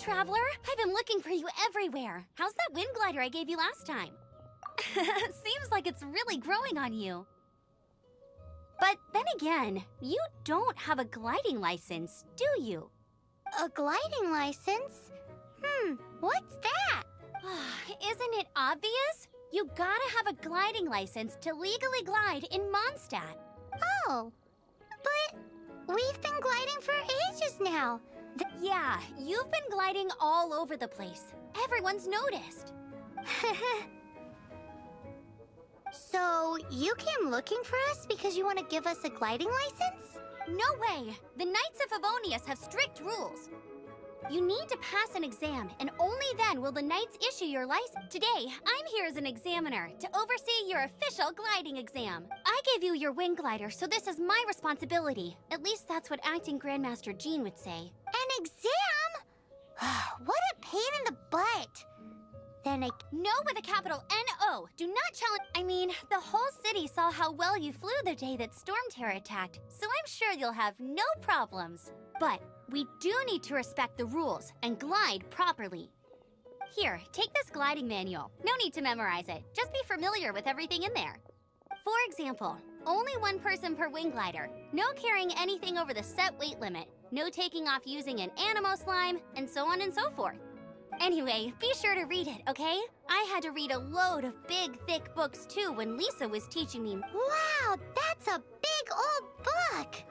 traveler. I've been looking for you everywhere. How's that wind glider I gave you last time? Seems like it's really growing on you. But then again, you don't have a gliding license, do you? A gliding license? What's that? Isn't it obvious? You gotta have a gliding license to legally glide in Mondstadt. Oh, but we've been gliding for ages now. Yeah, you've been gliding all over the place. Everyone's noticed. So, you came looking for us because you want to give us a gliding license? No way! The Knights of Favonius have strict rules. You need to pass an exam, and only then will the Knights issue your license. Today, I'm here as an examiner to oversee your official gliding exam. I gave you your wing glider, so this is my responsibility. At least that's what Acting Grandmaster Jean would say. An exam? What a pain in the butt. No with a capital N-O. Do not challenge. I mean, the whole city saw how well you flew the day that Storm Terror attacked, so I'm sure you'll have no problems. But we do need to respect the rules and glide properly. Here, take this gliding manual. No need to memorize it. Just be familiar with everything in there. For example, only one person per wing glider. No carrying anything over the set weight limit. No taking off using an animo slime, and so on and so forth. Anyway, be sure to read it, okay? I had to read a load of big, thick books too when Lisa was teaching me. Wow, that's a big old book!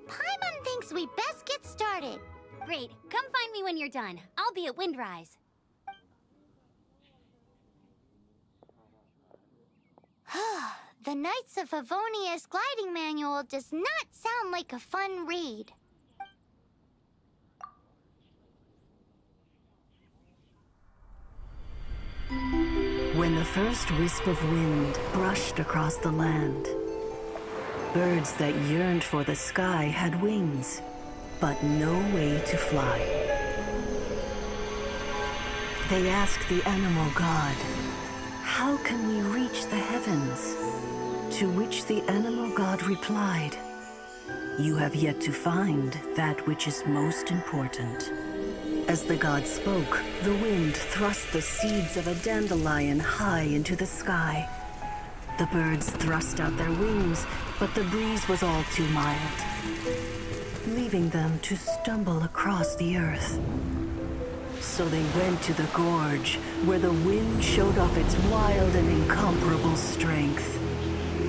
Paimon thinks we best get started. Great, come find me when you're done. I'll be at Windrise. The Knights of Favonius gliding manual does not sound like a fun read. When the first wisp of wind brushed across the land, birds that yearned for the sky had wings, but no way to fly. They asked the animal god, "How can we reach the heavens?" To which the animal god replied, "You have yet to find that which is most important." As the god spoke, the wind thrust the seeds of a dandelion high into the sky. The birds thrust out their wings, but the breeze was all too mild, leaving them to stumble across the earth. So they went to the gorge, where the wind showed off its wild and incomparable strength.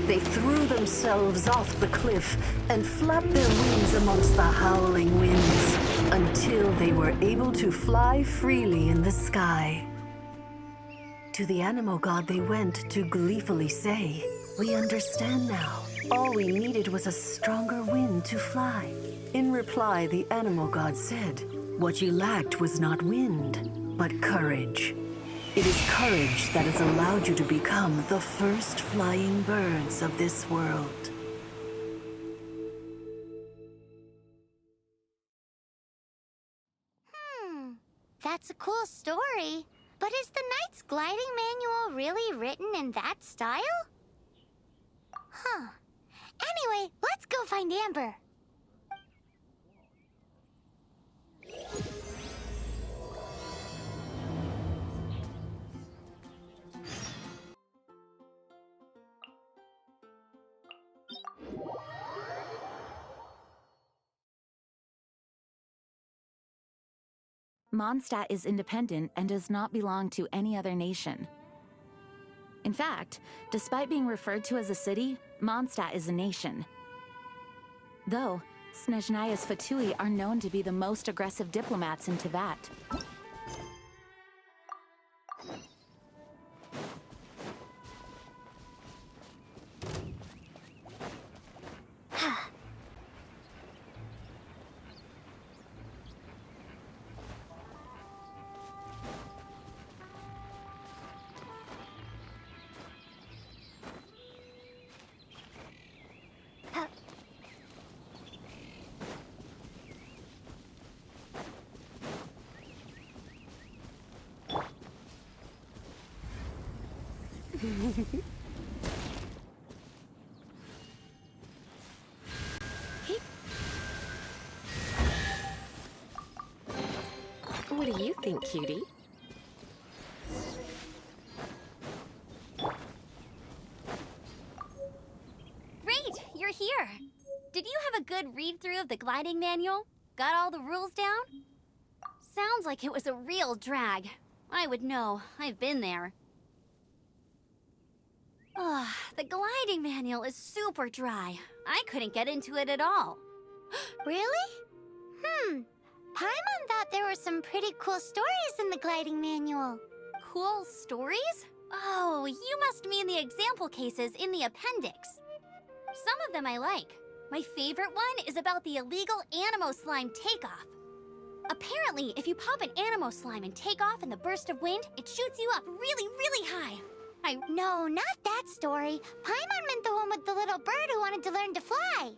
They threw themselves off the cliff and flapped their wings amongst the howling winds until they were able to fly freely in the sky. To the animal god they went to gleefully say, "We understand now. All we needed was a stronger wind to fly." In reply, the animal god said, "What you lacked was not wind, but courage. It is courage that has allowed you to become the first flying birds of this world." That's a cool story. But is the Knight's gliding manual really written in that style? Anyway, let's go find Amber. Mondstadt is independent and does not belong to any other nation. In fact, despite being referred to as a city, Mondstadt is a nation. Though, Snezhnaya's Fatui are known to be the most aggressive diplomats in Teyvat. What do you think, cutie? Great, you're here. Did you have a good read-through of the gliding manual? Got all the rules down? Sounds like it was a real drag. I would know. I've been there. Ugh, the gliding manual is super dry. I couldn't get into it at all. Really? Paimon thought there were some pretty cool stories in the gliding manual. Cool stories? Oh, you must mean the example cases in the appendix. Some of them I like. My favorite one is about the illegal Animo slime takeoff. Apparently, if you pop an Animo slime and take off in the burst of wind, it shoots you up really, really high. No, not that story. Paimon meant the one with the little bird who wanted to learn to fly.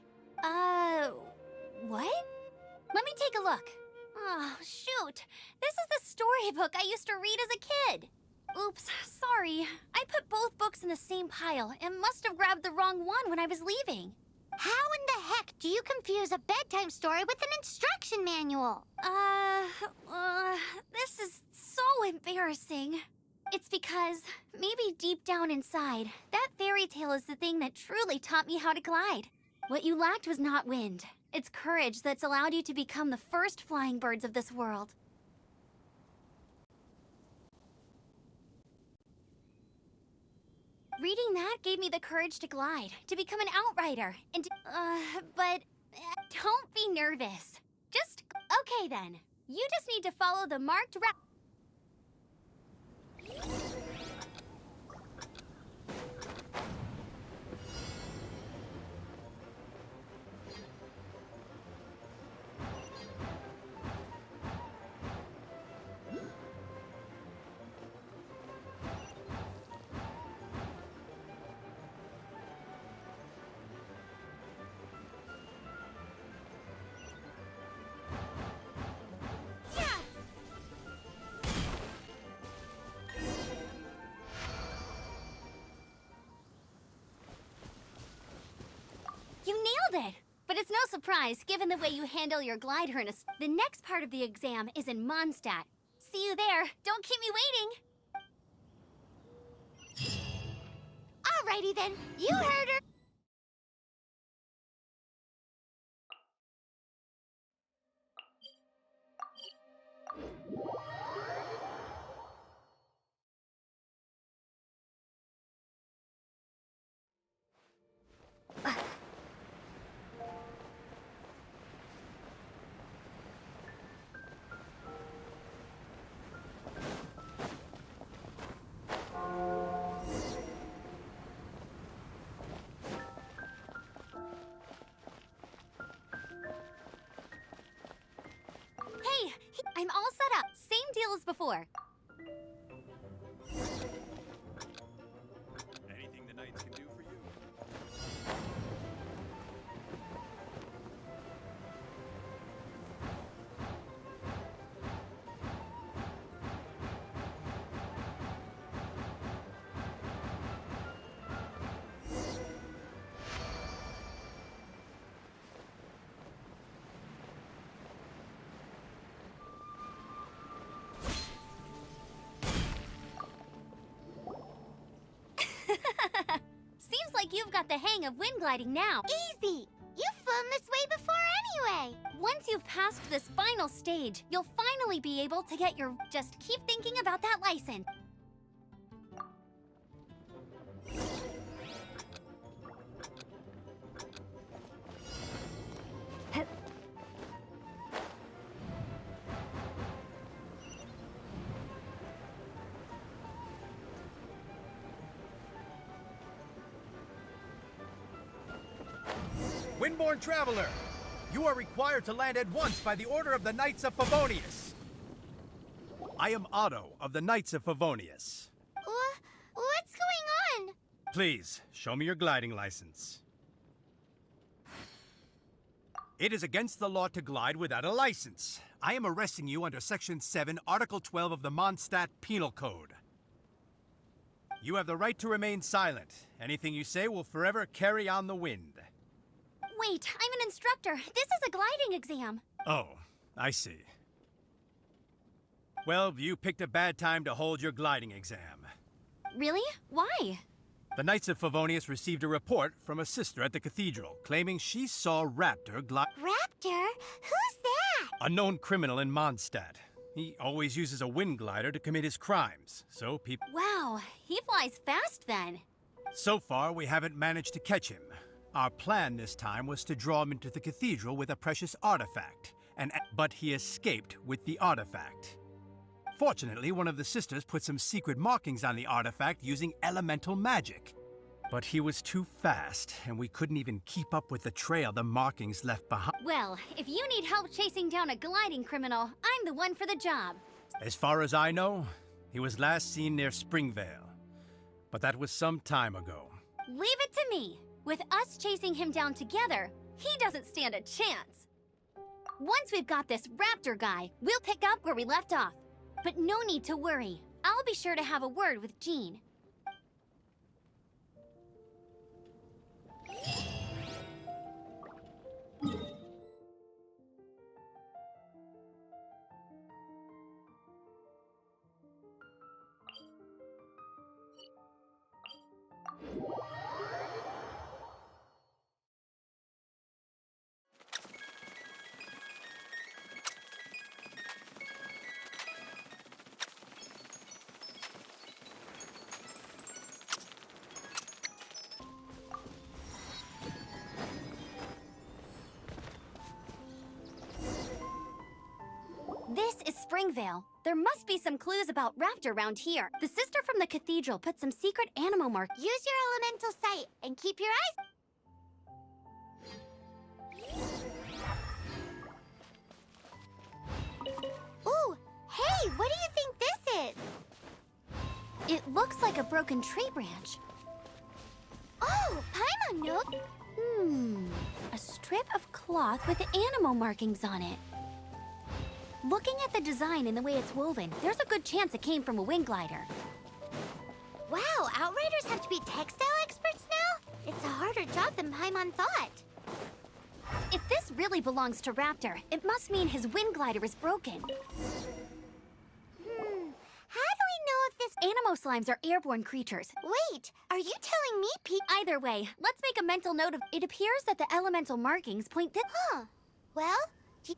What? Let me take a look. Oh, shoot. This is the storybook I used to read as a kid. Oops, sorry. I put both books in the same pile and must have grabbed the wrong one when I was leaving. How in the heck do you confuse a bedtime story with an instruction manual? This is so embarrassing. It's because, maybe deep down inside, that fairy tale is the thing that truly taught me how to glide. What you lacked was not wind. It's courage that's allowed you to become the first flying birds of this world. Reading that gave me the courage to glide, to become an outrider, and don't be nervous. Okay then. You just need to follow the marked route. You nailed it! But it's no surprise, given the way you handle your glider in The next part of the exam is in Mondstadt. See you there. Don't keep me waiting! Alrighty then, you heard her. I'm all set up. Same deal as before. Anything the knights can do for you? Seems like you've got the hang of wind gliding now. Easy! You've flown this way before anyway. Once you've passed this final stage, you'll finally be able to get your... Just keep thinking about that license. Windborne Traveler, you are required to land at once by the order of the Knights of Favonius. I am Otto of the Knights of Favonius. What's going on? Please, show me your gliding license. It is against the law to glide without a license. I am arresting you under Section 7, Article 12 of the Mondstadt Penal Code. You have the right to remain silent. Anything you say will forever carry on the wind. Wait, I'm an instructor. This is a gliding exam. Oh, I see. Well, you picked a bad time to hold your gliding exam. Really? Why? The Knights of Favonius received a report from a sister at the cathedral claiming she saw Raptor glide. Raptor? Who's that? A known criminal in Mondstadt. He always uses a wind glider to commit his crimes, so people. Wow, he flies fast then. So far, we haven't managed to catch him. Our plan this time was to draw him into the cathedral with a precious artifact, but he escaped with the artifact. Fortunately, one of the sisters put some secret markings on the artifact using elemental magic. But he was too fast, and we couldn't even keep up with the trail the markings left behind. Well, if you need help chasing down a gliding criminal, I'm the one for the job. As far as I know, he was last seen near Springvale. But that was some time ago. Leave it to me. With us chasing him down together, he doesn't stand a chance. Once we've got this Raptor guy, we'll pick up where we left off. But no need to worry. I'll be sure to have a word with Jean. This is Springvale. There must be some clues about Raptor around here. The sister from the cathedral put some secret animal mark. Use your elemental sight and keep your eyes. Ooh, hey, what do you think this is? It looks like a broken tree branch. Oh, Paimon note. A strip of cloth with animal markings on it. Looking at the design and the way it's woven, there's a good chance it came from a wing glider. Wow, Outriders have to be textile experts now? It's a harder job than Paimon thought. If this really belongs to Raptor, it must mean his wind glider is broken. How do we know if this... Animo slimes are airborne creatures. Wait, are you telling me Either way, let's make a mental note of... It appears that the elemental markings point this... Huh. Well,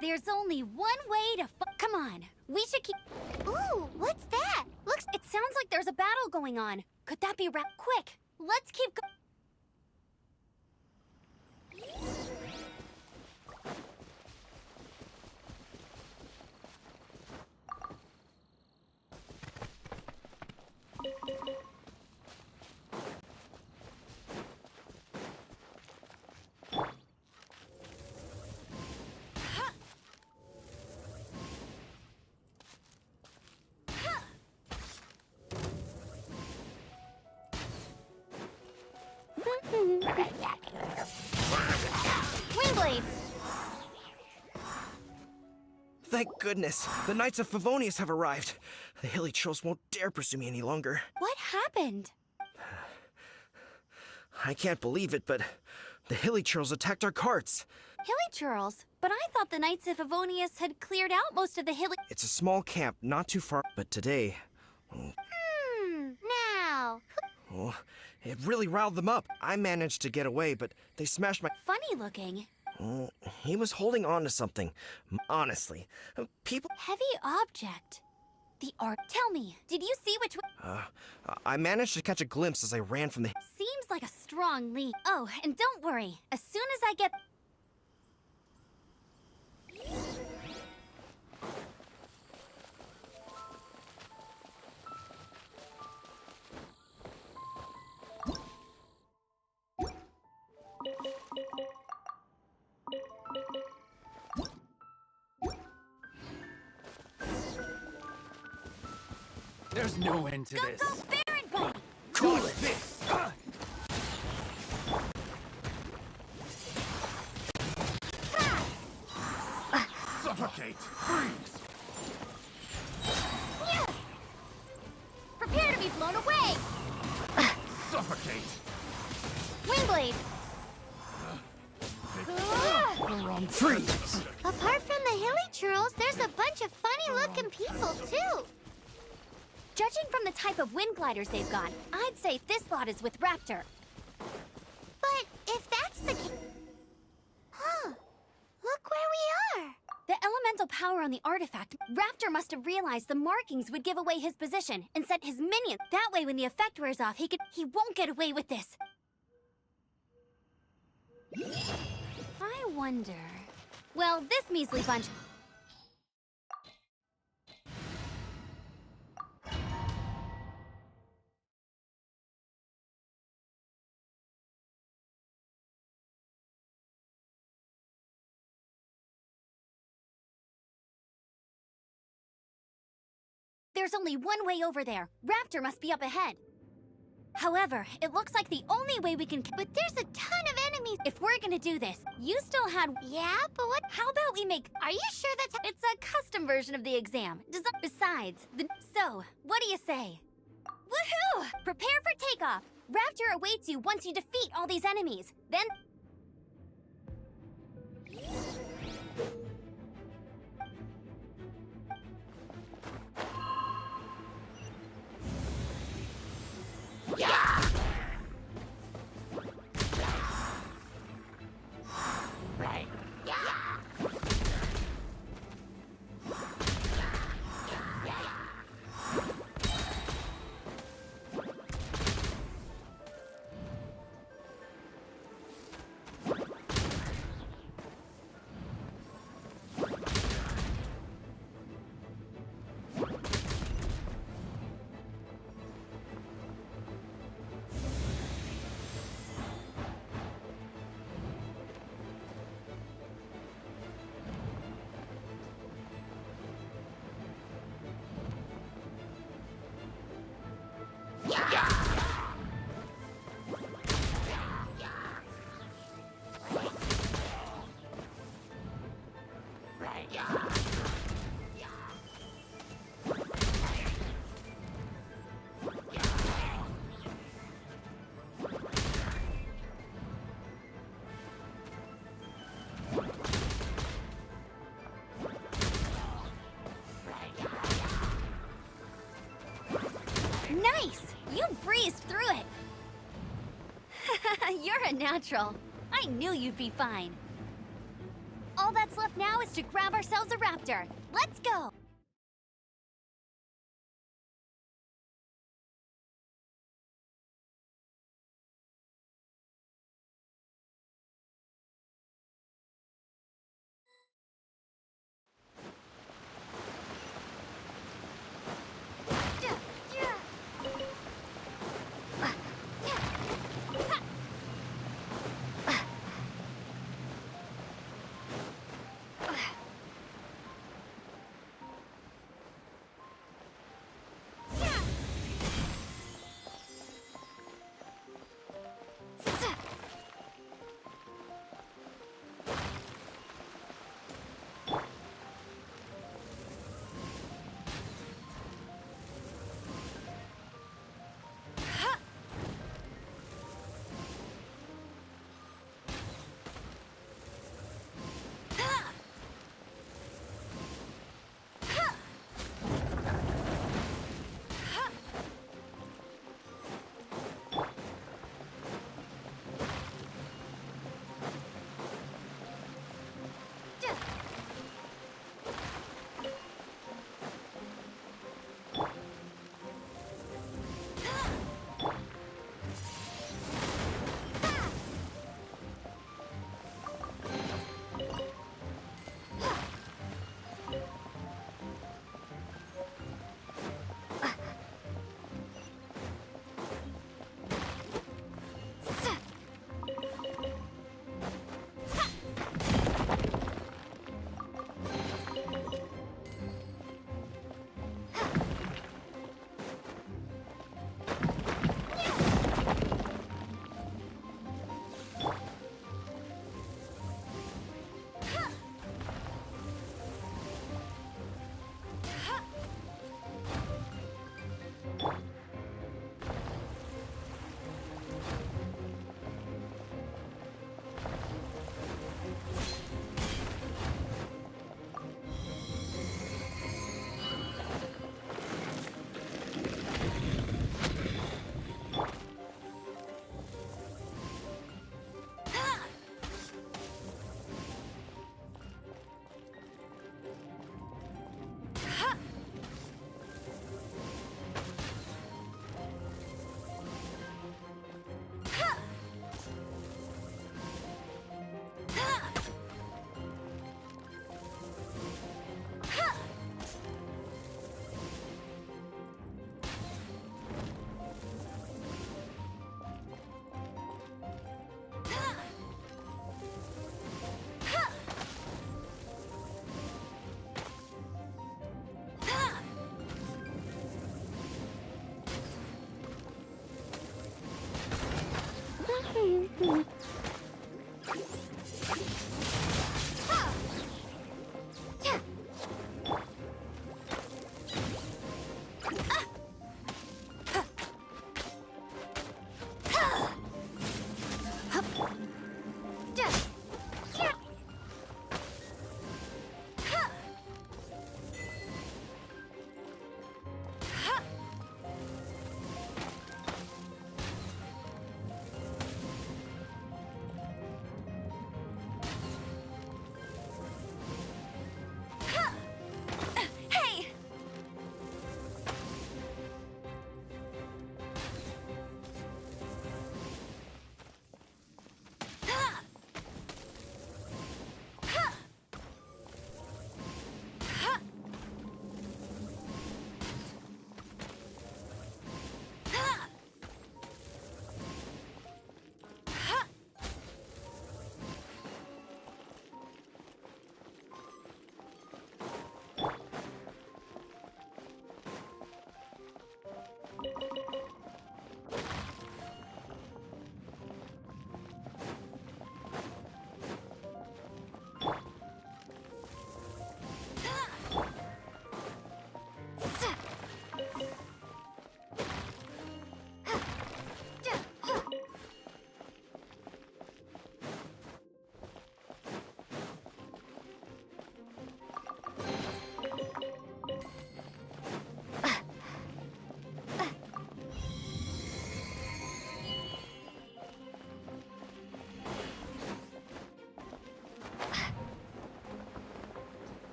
There's only one way to Come on, we should keep... ooh, what's that? Looks... It sounds like there's a battle going on. Could that be Quick, let's keep go... Wingblade! Thank goodness. The Knights of Favonius have arrived. The hilly trolls won't dare pursue me any longer. What happened? I can't believe it, but the hilly trolls attacked our carts. Hilly churls? But I thought the Knights of Favonius had cleared out most of the hilly... It's a small camp, not too far, but today... Now. Oh, it really riled them up. I managed to get away, but they smashed my... Funny looking. Oh, he was holding on to something. Honestly, people... Heavy object. The art... Tell me, did you see which way... I managed to catch a glimpse as I ran from the... Seems like a strong lead. Oh, and don't worry. As soon as I get... There's no end to this. Go, Baron Ball! Cool it! This! Suffocate! Freeze! Prepare to be blown away! Suffocate! Wingblade! The wrong freeze! Apart from the hilly churls, there's a bunch of funny funny-looking people, too. Judging from the type of wind gliders they've got, I'd say this lot is with Raptor. But if that's the case... Huh. Look where we are. The elemental power on the artifact, Raptor must have realized the markings would give away his position and sent his minions. That way when the effect wears off, he won't get away with this. I wonder... Well, this measly bunch... There's only one way over there. Raptor must be up ahead. However, it looks like the only way we can... But there's a ton of enemies. If we're gonna do this, you still had... Yeah, but what... How about we make... Are you sure that's... It's a custom version of the exam. Besides, So, what do you say? Woohoo! Prepare for takeoff. Raptor awaits you once you defeat all these enemies. Then... Nice! You breezed through it! You're a natural. I knew you'd be fine. All that's left now is to grab ourselves a raptor. Let's go!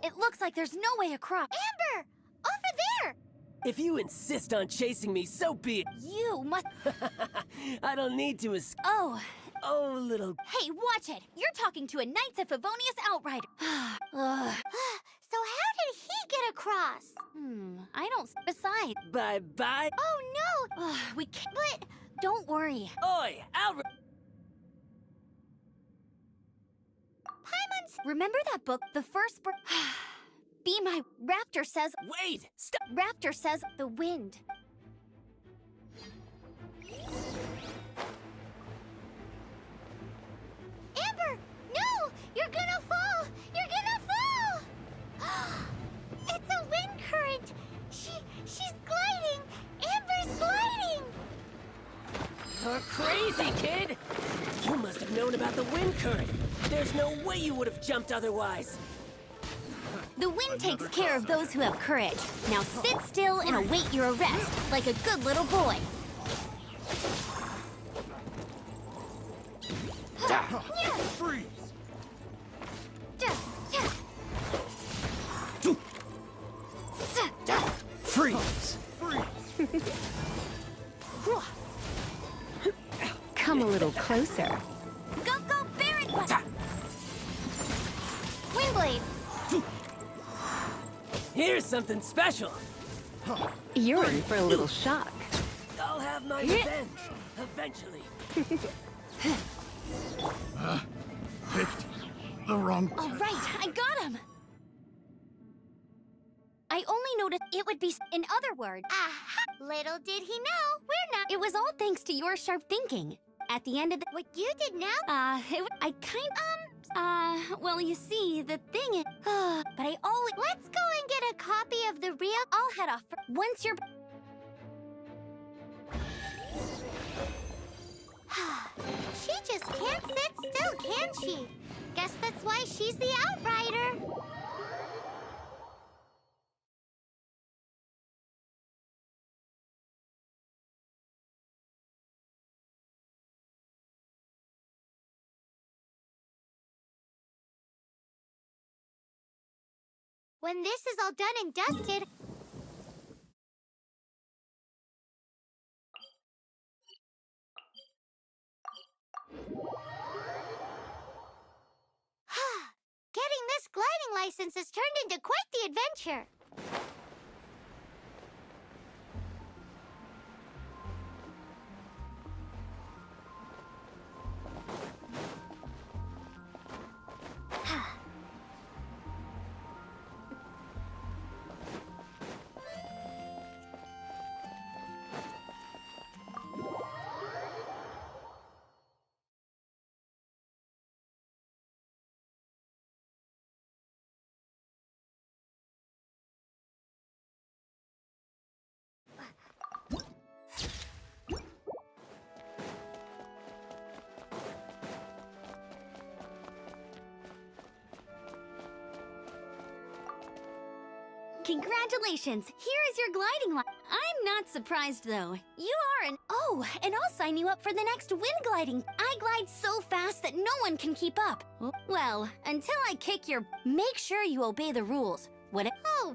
It looks like there's no way across. Amber! Over there! If you insist on chasing me, so be it. You must... I don't need to escape. Oh, Oh, little... hey, watch it! You're talking to a Knights of Favonius outrider. Ugh. So how did he get across? I don't... Besides... Oh Bye-bye. no! We can't... But... Don't worry. Oi, out... Paimon's... Remember that book, the first... Be my... Raptor says... Wait! Stop! Raptor says the wind. Amber! No! You're gonna fall! You're gonna fall! It's a wind current! She's gliding! Amber's gliding! You're crazy, kid! You must have known about the wind current. There's no way you would have jumped otherwise. The wind takes care of those who have courage. Now sit still and await your arrest, like a good little boy. Freeze! Freeze! Come a little closer. Go, Baron! Windblade! Here's something special. You're in for a little shock. I'll have my revenge, eventually. Picked the wrong All right, I got him! I only noticed it would be... In other words, Aha! Little did he know, we're not... it was all thanks to your sharp thinking. At the end of the... What you did now? I kind... well, you see, the thing is... but I always... Let's go and get a copy of the real... I'll head off. Once you're... She just can't sit still, can she? Guess that's why she's the outrider. When this is all done and dusted... Getting this gliding license has turned into quite the adventure. Congratulations! Here is your gliding line. I'm not surprised, though. You are an... Oh, and I'll sign you up for the next wind gliding. I glide so fast that no one can keep up. Well, until I kick your... Make sure you obey the rules. What... Oh,